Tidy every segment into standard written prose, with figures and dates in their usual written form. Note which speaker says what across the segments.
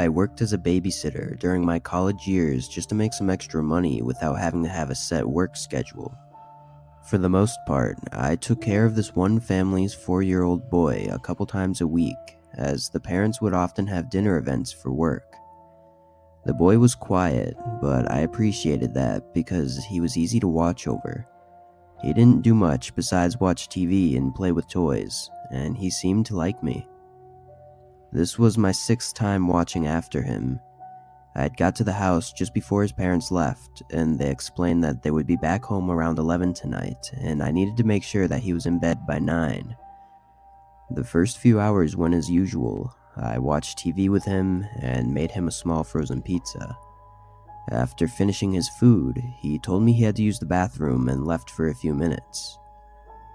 Speaker 1: I worked as a babysitter during my college years just to make some extra money without having to have a set work schedule. For the most part, I took care of this one family's 4-year-old boy a couple times a week, as the parents would often have dinner events for work. The boy was quiet, but I appreciated that because he was easy to watch over. He didn't do much besides watch TV and play with toys, and he seemed to like me. This was my 6th time watching after him. I had got to the house just before his parents left, and they explained that they would be back home around 11 tonight, and I needed to make sure that he was in bed by 9. The first few hours went as usual. I watched TV with him and made him a small frozen pizza. After finishing his food, he told me he had to use the bathroom and left for a few minutes.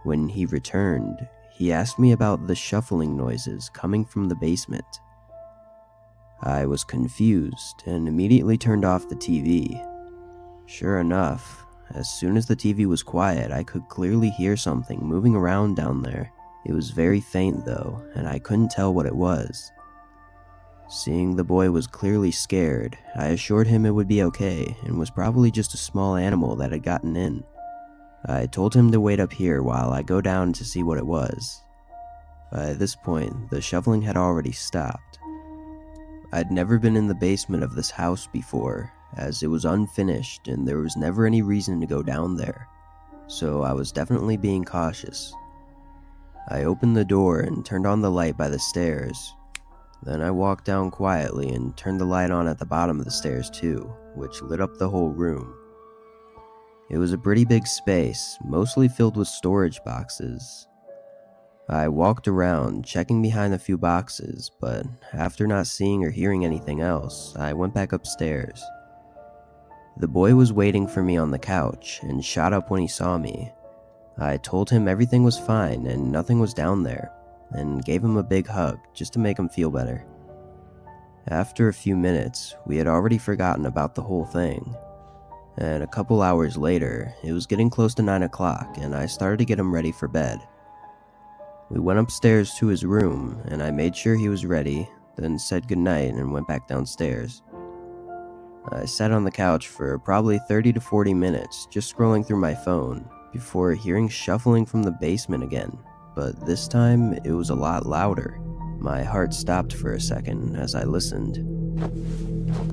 Speaker 1: When he returned, he asked me about the shuffling noises coming from the basement. I was confused and immediately turned off the TV. Sure enough, as soon as the TV was quiet, I could clearly hear something moving around down there. It was very faint though, and I couldn't tell what it was. Seeing the boy was clearly scared, I assured him it would be okay and was probably just a small animal that had gotten in. I told him to wait up here while I go down to see what it was. By this point, the shuffling had already stopped. I'd never been in the basement of this house before, as it was unfinished and there was never any reason to go down there, so I was definitely being cautious. I opened the door and turned on the light by the stairs. Then I walked down quietly and turned the light on at the bottom of the stairs too, which lit up the whole room. It was a pretty big space, mostly filled with storage boxes. I walked around, checking behind a few boxes, but after not seeing or hearing anything else, I went back upstairs. The boy was waiting for me on the couch and shot up when he saw me. I told him everything was fine and nothing was down there, and gave him a big hug just to make him feel better. After a few minutes, we had already forgotten about the whole thing. And a couple hours later, it was getting close to 9 o'clock and I started to get him ready for bed. We went upstairs to his room and I made sure he was ready, then said goodnight and went back downstairs. I sat on the couch for probably 30 to 40 minutes just scrolling through my phone before hearing shuffling from the basement again, but this time it was a lot louder. My heart stopped for a second as I listened.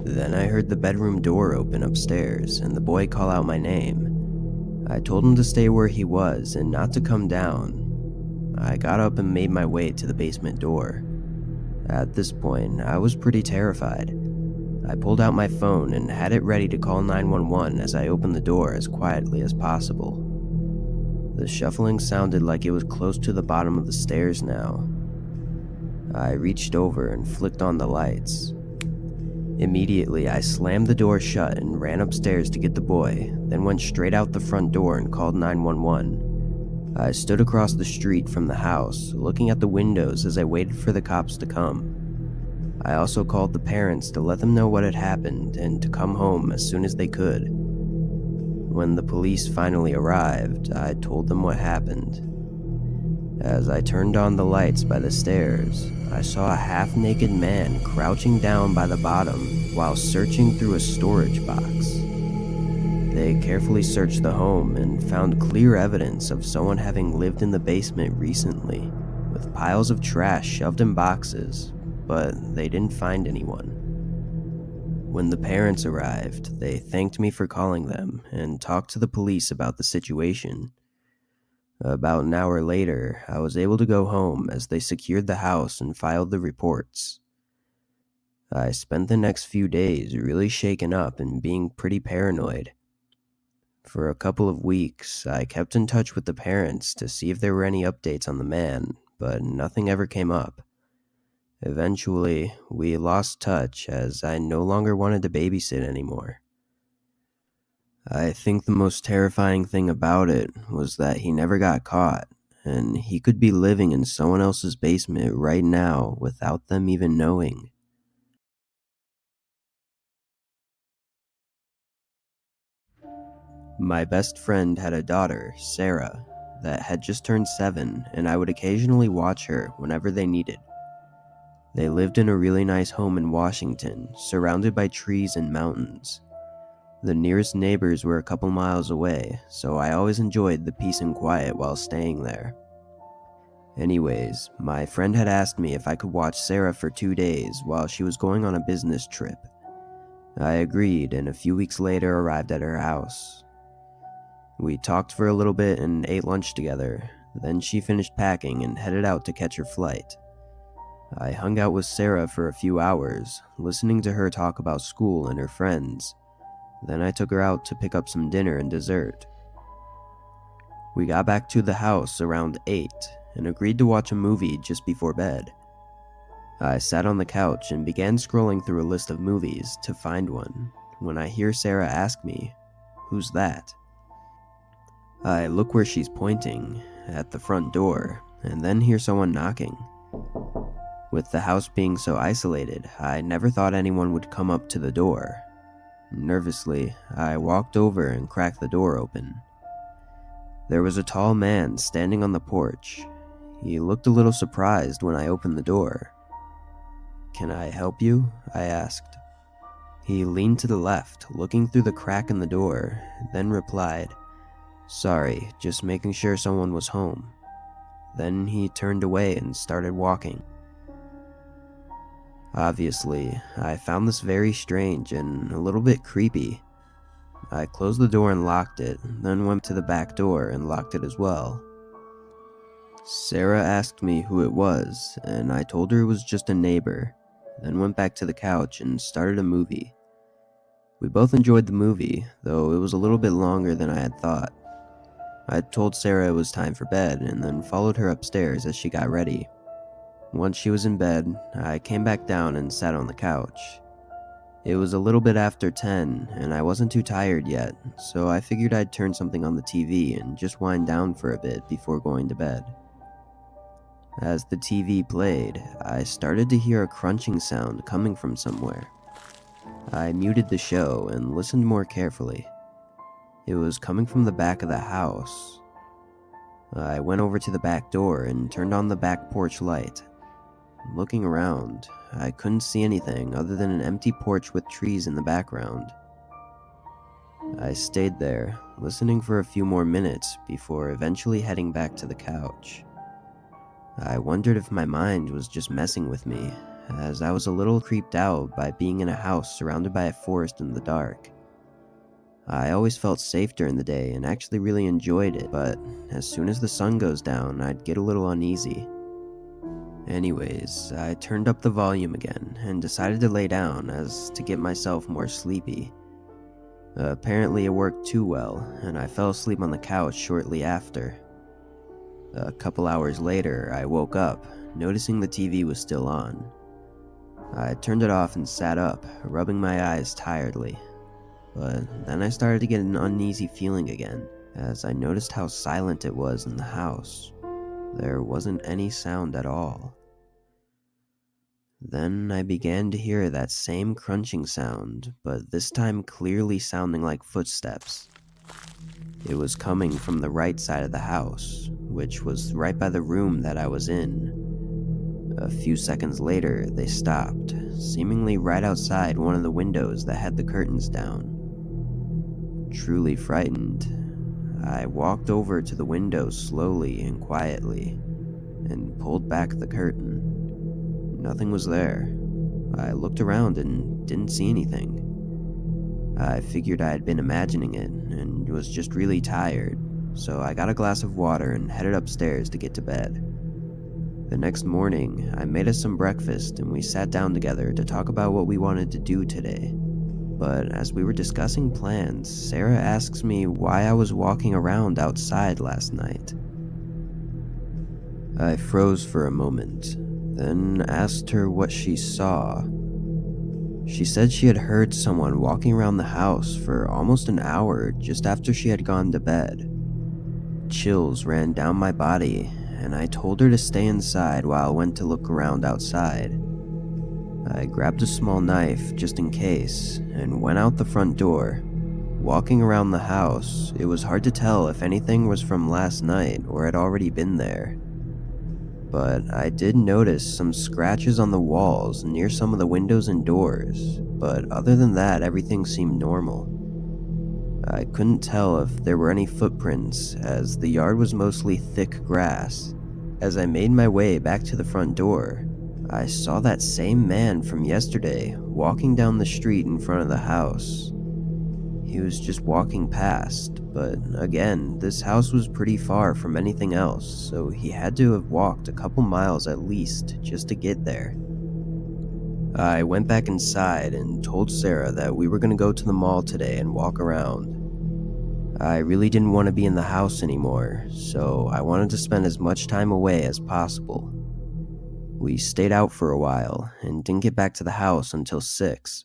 Speaker 1: Then I heard the bedroom door open upstairs and the boy call out my name. I told him to stay where he was and not to come down. I got up and made my way to the basement door. At this point, I was pretty terrified. I pulled out my phone and had it ready to call 911 as I opened the door as quietly as possible. The shuffling sounded like it was close to the bottom of the stairs now. I reached over and flicked on the lights. Immediately, I slammed the door shut and ran upstairs to get the boy, then went straight out the front door and called 911. I stood across the street from the house, looking at the windows as I waited for the cops to come. I also called the parents to let them know what had happened and to come home as soon as they could. When the police finally arrived, I told them what happened. As I turned on the lights by the stairs, I saw a half-naked man crouching down by the bottom while searching through a storage box. They carefully searched the home and found clear evidence of someone having lived in the basement recently, with piles of trash shoved in boxes, but they didn't find anyone. When the parents arrived, they thanked me for calling them and talked to the police about the situation. About an hour later, I was able to go home as they secured the house and filed the reports. I spent the next few days really shaken up and being pretty paranoid. For a couple of weeks, I kept in touch with the parents to see if there were any updates on the man, but nothing ever came up. Eventually, we lost touch as I no longer wanted to babysit anymore. I think the most terrifying thing about it was that he never got caught, and he could be living in someone else's basement right now without them even knowing. My best friend had a daughter, Sarah, that had just turned 7, and I would occasionally watch her whenever they needed. They lived in a really nice home in Washington, surrounded by trees and mountains. The nearest neighbors were a couple miles away, so I always enjoyed the peace and quiet while staying there. Anyways, my friend had asked me if I could watch Sarah for 2 days while she was going on a business trip. I agreed, and a few weeks later arrived at her house. We talked for a little bit and ate lunch together. Then she finished packing and headed out to catch her flight. I hung out with Sarah for a few hours, listening to her talk about school and her friends. Then I took her out to pick up some dinner and dessert. We got back to the house around 8 and agreed to watch a movie just before bed. I sat on the couch and began scrolling through a list of movies to find one when I hear Sarah ask me, "Who's that?" I look where she's pointing, at the front door, and then hear someone knocking. With the house being so isolated, I never thought anyone would come up to the door. Nervously, I walked over and cracked the door open. There was a tall man standing on the porch. He looked a little surprised when I opened the door. "Can I help you?" I asked. He leaned to the left, looking through the crack in the door, then replied, "Sorry, just making sure someone was home." Then he turned away and started walking. Obviously, I found this very strange and a little bit creepy. I closed the door and locked it, then went to the back door and locked it as well. Sarah asked me who it was, and I told her it was just a neighbor, then went back to the couch and started a movie. We both enjoyed the movie, though it was a little bit longer than I had thought. I told Sarah it was time for bed and then followed her upstairs as she got ready. Once she was in bed, I came back down and sat on the couch. It was a little bit after 10 and I wasn't too tired yet, so I figured I'd turn something on the TV and just wind down for a bit before going to bed. As the TV played, I started to hear a crunching sound coming from somewhere. I muted the show and listened more carefully. It was coming from the back of the house. I went over to the back door and turned on the back porch light. Looking around, I couldn't see anything other than an empty porch with trees in the background. I stayed there, listening for a few more minutes before eventually heading back to the couch. I wondered if my mind was just messing with me, as I was a little creeped out by being in a house surrounded by a forest in the dark. I always felt safe during the day and actually really enjoyed it, but as soon as the sun goes down, I'd get a little uneasy. Anyways, I turned up the volume again and decided to lay down as to get myself more sleepy. Apparently it worked too well, and I fell asleep on the couch shortly after. A couple hours later, I woke up, noticing the TV was still on. I turned it off and sat up, rubbing my eyes tiredly. But then I started to get an uneasy feeling again, as I noticed how silent it was in the house. There wasn't any sound at all. Then I began to hear that same crunching sound, but this time clearly sounding like footsteps. It was coming from the right side of the house, which was right by the room that I was in. A few seconds later, they stopped, seemingly right outside one of the windows that had the curtains down. Truly frightened, I walked over to the window slowly and quietly, and pulled back the curtain. Nothing was there. I looked around and didn't see anything. I figured I had been imagining it, and was just really tired, so I got a glass of water and headed upstairs to get to bed. The next morning, I made us some breakfast and we sat down together to talk about what we wanted to do today. But as we were discussing plans, Sarah asks me why I was walking around outside last night. I froze for a moment, then asked her what she saw. She said she had heard someone walking around the house for almost an hour just after she had gone to bed. Chills ran down my body, and I told her to stay inside while I went to look around outside. I grabbed a small knife just in case and went out the front door. Walking around the house, it was hard to tell if anything was from last night or had already been there. but I did notice some scratches on the walls near some of the windows and doors, but other than that, everything seemed normal. I couldn't tell if there were any footprints, as the yard was mostly thick grass. As I made my way back to the front door, I saw that same man from yesterday walking down the street in front of the house. He was just walking past, but again, this house was pretty far from anything else, so he had to have walked a couple miles at least just to get there. I went back inside and told Sarah that we were going to go to the mall today and walk around. I really didn't want to be in the house anymore, so I wanted to spend as much time away as possible. We stayed out for a while and didn't get back to the house until 6.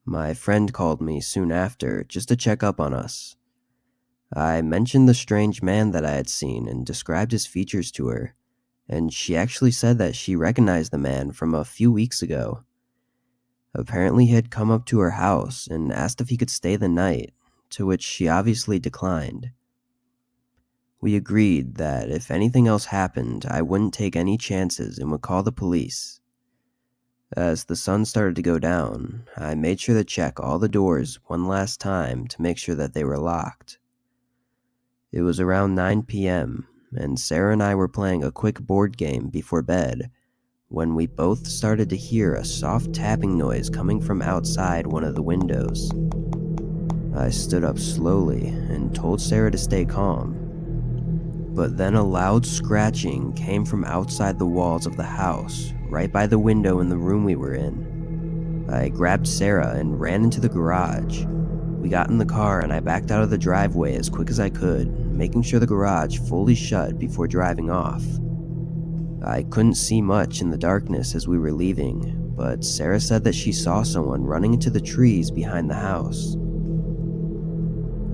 Speaker 1: My friend called me soon after just to check up on us. I mentioned the strange man that I had seen and described his features to her, and she actually said that she recognized the man from a few weeks ago. Apparently, he had come up to her house and asked if he could stay the night, to which she obviously declined. We agreed that if anything else happened, I wouldn't take any chances and would call the police. As the sun started to go down, I made sure to check all the doors one last time to make sure that they were locked. It was around 9 p.m., and Sarah and I were playing a quick board game before bed when we both started to hear a soft tapping noise coming from outside one of the windows. I stood up slowly and told Sarah to stay calm. But then a loud scratching came from outside the walls of the house, right by the window in the room we were in. I grabbed Sarah and ran into the garage. We got in the car and I backed out of the driveway as quick as I could, making sure the garage fully shut before driving off. I couldn't see much in the darkness as we were leaving, but Sarah said that she saw someone running into the trees behind the house.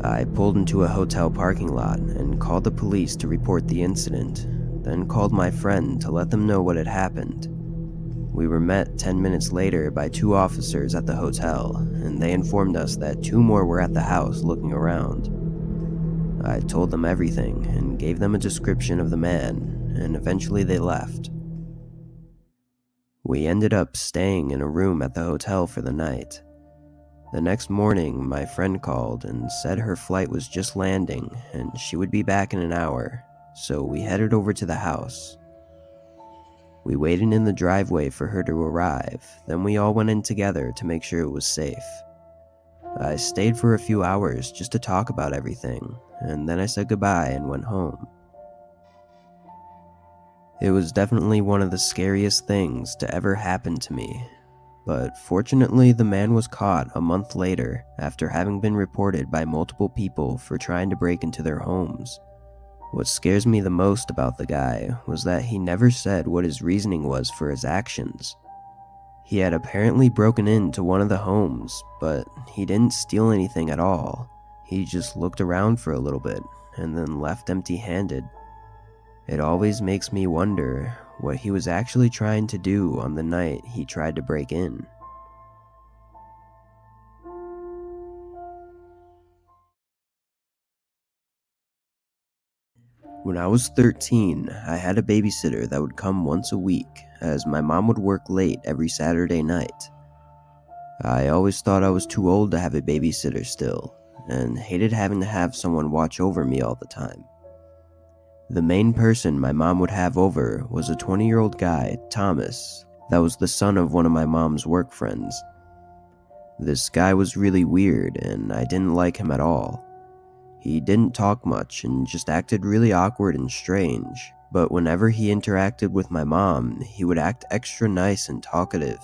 Speaker 1: I pulled into a hotel parking lot and called the police to report the incident, then called my friend to let them know what had happened. We were met 10 minutes later by 2 officers at the hotel, and they informed us that 2 more were at the house looking around. I told them everything and gave them a description of the man, and eventually they left. We ended up staying in a room at the hotel for the night. The next morning, my friend called and said her flight was just landing and she would be back in an hour, so we headed over to the house. We waited in the driveway for her to arrive, then we all went in together to make sure it was safe. I stayed for a few hours just to talk about everything, and then I said goodbye and went home. It was definitely one of the scariest things to ever happen to me. But fortunately, the man was caught a month later after having been reported by multiple people for trying to break into their homes. What scares me the most about the guy was that he never said what his reasoning was for his actions. He had apparently broken into one of the homes, but he didn't steal anything at all. He just looked around for a little bit and then left empty-handed. It always makes me wonder what he was actually trying to do on the night he tried to break in. When I was 13, I had a babysitter that would come once a week, as my mom would work late every Saturday night. I always thought I was too old to have a babysitter still, and hated having to have someone watch over me all the time. The main person my mom would have over was a 20-year-old guy, Thomas, that was the son of one of my mom's work friends. This guy was really weird, and I didn't like him at all. He didn't talk much and just acted really awkward and strange, but whenever he interacted with my mom, he would act extra nice and talkative.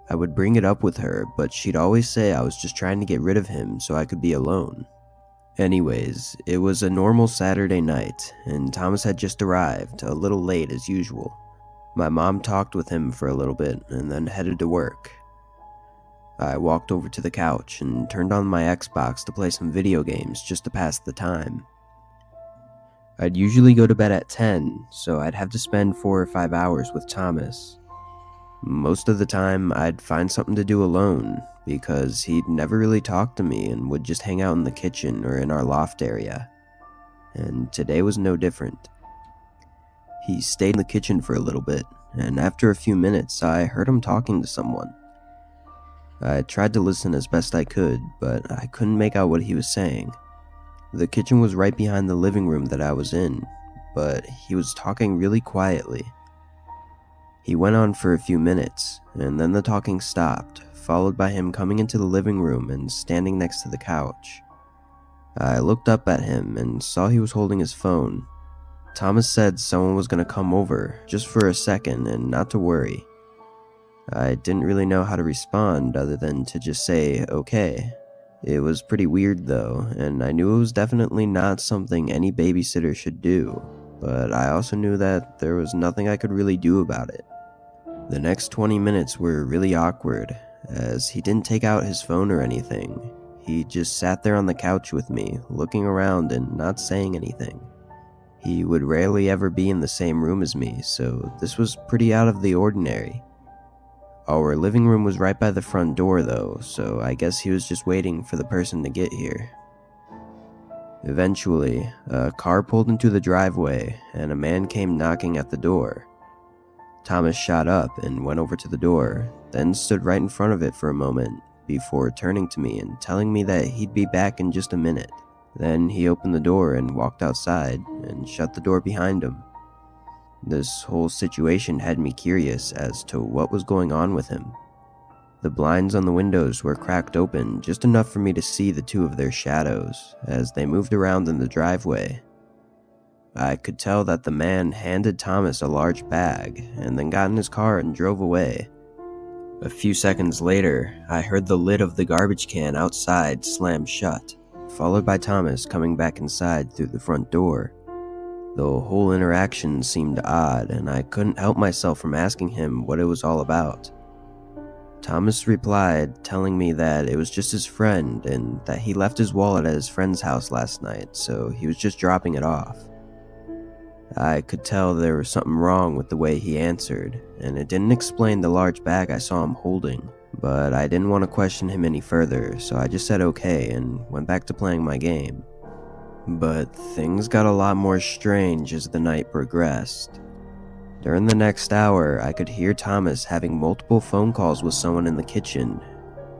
Speaker 1: I would bring it up with her, but she'd always say I was just trying to get rid of him so I could be alone. Anyways, it was a normal Saturday night, and Thomas had just arrived, a little late as usual. My mom talked with him for a little bit and then headed to work. I walked over to the couch and turned on my Xbox to play some video games just to pass the time. I'd usually go to bed at 10, so I'd have to spend 4 or 5 hours with Thomas. Most of the time, I'd find something to do alone, because he'd never really talk to me and would just hang out in the kitchen or in our loft area. And today was no different. He stayed in the kitchen for a little bit, and after a few minutes, I heard him talking to someone. I tried to listen as best I could, but I couldn't make out what he was saying. The kitchen was right behind the living room that I was in, but he was talking really quietly. He went on for a few minutes, and then the talking stopped, followed by him coming into the living room and standing next to the couch. I looked up at him and saw he was holding his phone. Thomas said someone was going to come over, just for a second, and not to worry. I didn't really know how to respond other than to just say, okay. It was pretty weird though, and I knew it was definitely not something any babysitter should do, but I also knew that there was nothing I could really do about it. The next 20 minutes were really awkward, as he didn't take out his phone or anything. He just sat there on the couch with me, looking around and not saying anything. He would rarely ever be in the same room as me, so this was pretty out of the ordinary. Our living room was right by the front door though, so I guess he was just waiting for the person to get here. Eventually, a car pulled into the driveway and a man came knocking at the door. Thomas shot up and went over to the door, then stood right in front of it for a moment before turning to me and telling me that he'd be back in just a minute. Then he opened the door and walked outside and shut the door behind him. This whole situation had me curious as to what was going on with him. The blinds on the windows were cracked open just enough for me to see the two of their shadows as they moved around in the driveway. I could tell that the man handed Thomas a large bag and then got in his car and drove away. A few seconds later, I heard the lid of the garbage can outside slam shut, followed by Thomas coming back inside through the front door. The whole interaction seemed odd, and I couldn't help myself from asking him what it was all about. Thomas replied, telling me that it was just his friend and that he left his wallet at his friend's house last night, so he was just dropping it off. I could tell there was something wrong with the way he answered, and it didn't explain the large bag I saw him holding, but I didn't want to question him any further, so I just said okay and went back to playing my game. But things got a lot more strange as the night progressed. During the next hour, I could hear Thomas having multiple phone calls with someone in the kitchen,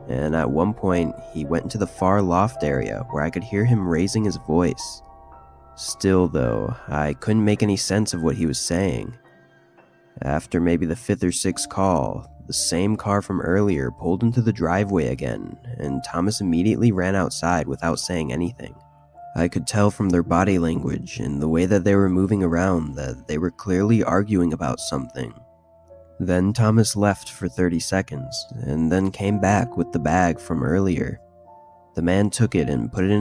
Speaker 1: and at one point, he went into the far loft area where I could hear him raising his voice. Still though, I couldn't make any sense of what he was saying. After maybe the 5th or 6th call, the same car from earlier pulled into the driveway again, and Thomas immediately ran outside without saying anything. I could tell from their body language and the way that they were moving around that they were clearly arguing about something. Then Thomas left for 30 seconds, and then came back with the bag from earlier. The man took it and put it in